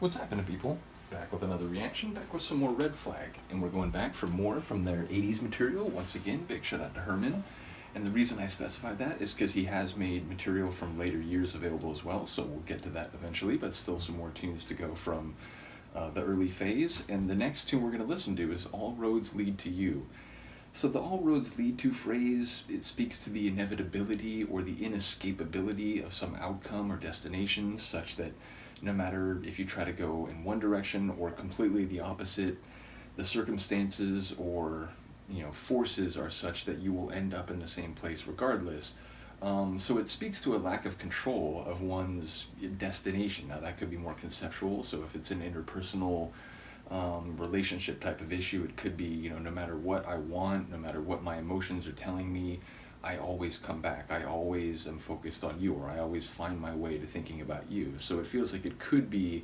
What's happening, people? Back with another reaction, back with some more Red Flag. And we're going back for more from their 80s material. Once again, big shout out to Herman. And the reason I specified that is because he has made material from later years available as well, so we'll get to that eventually, but still some more tunes to go from the early phase. And the next tune we're going to listen to is All Roads Lead to You. So the all roads lead to phrase, it speaks to the inevitability or the inescapability of some outcome or destination, such that no matter if you try to go in one direction or completely the opposite, the circumstances or forces are such that you will end up in the same place regardless. So it speaks to a lack of control of one's destination. Now that could be more conceptual, so if it's an interpersonal relationship type of issue, it could be, no matter what I want, no matter what my emotions are telling me, I always come back. I always am focused on you, or I always find my way to thinking about you. So it feels like it could be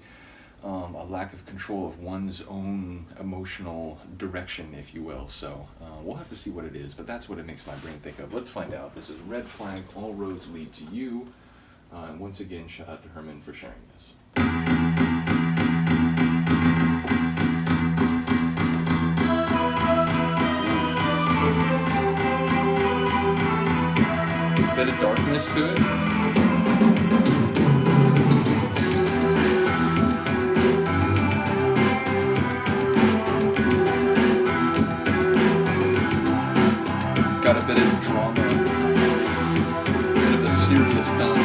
a lack of control of one's own emotional direction, if you will. So we'll have to see what it is, but that's what it makes my brain think of. Let's find out. This is Red Flag, All Roads Lead to You. And once again, shout out to Herman for sharing this. Bit of darkness to it. Got a bit of drama, a bit of a serious tone.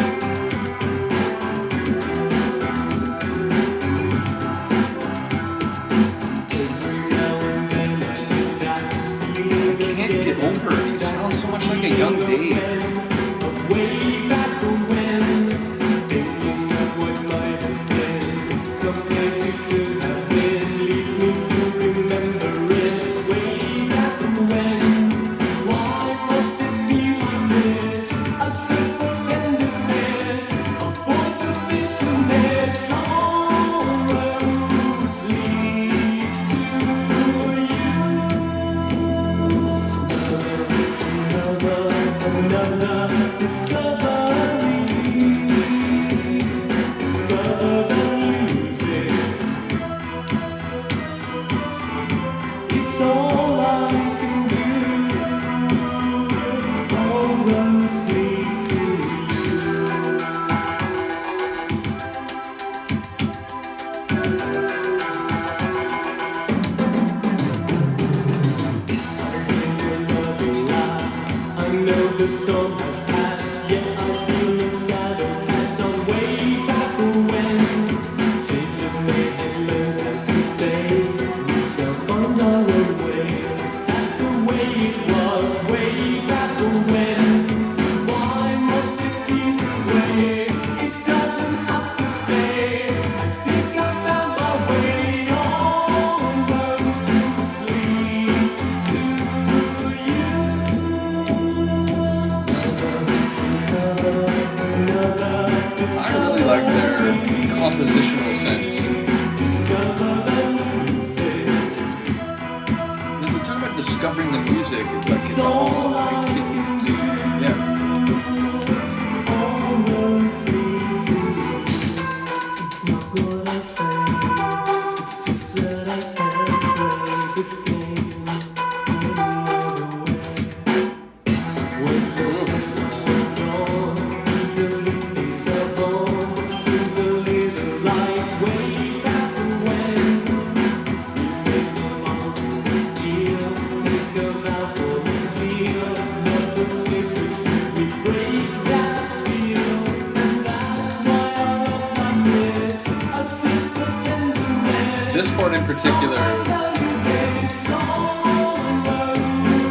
I can't get over it. He sounds so much like a young Dave. The storm has passed, yet I feel the shadow cast on way back when. Shades of me and learn to say, we shall find our own way. That's the way it was, way back when. Why must it be this way? It doesn't have to stay. I think I found my way. All roads lead to you. I really like their compositional sense. As we talk about discovering the music, it's like it's all like yeah. This part in particular,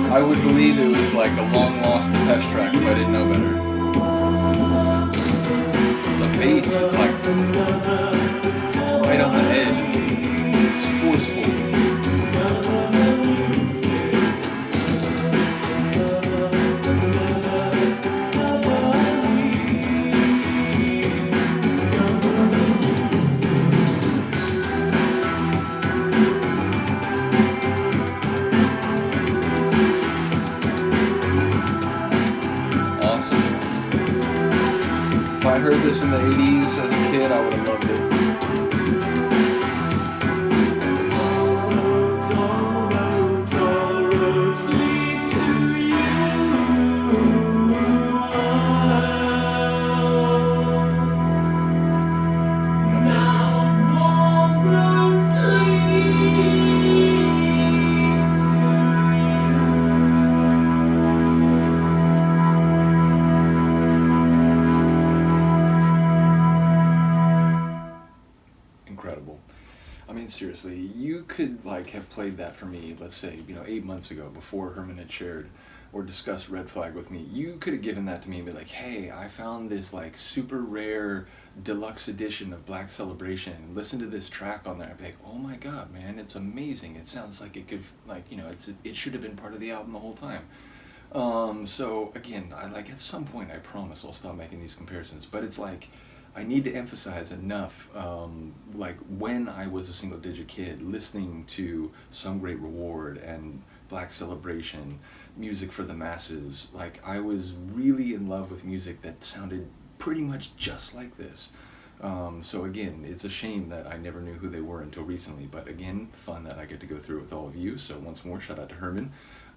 I would believe it was like a long lost Depeche track if I didn't know better. The bass is like right on the edge. It's forceful. If I heard this in the 80s as a kid, I would have loved it. incredible. I mean, seriously, you could like have played that for me, let's say, 8 months ago before Herman had shared or discussed Red Flag with me. You could have given that to me and be like, hey, I found this like super rare deluxe edition of Black Celebration. Listen to this track on there. I'd be like, oh my god, man, it's amazing. It sounds like it could, like, it should have been part of the album the whole time. So again, I like at some point I promise I'll stop making these comparisons, but it's like I need to emphasize enough, like when I was a single digit kid listening to Some Great Reward and Black Celebration, music for the masses, like I was really in love with music that sounded pretty much just like this. So again, it's a shame that I never knew who they were until recently, but again, fun that I get to go through with all of you. So once more, shout out to Herman.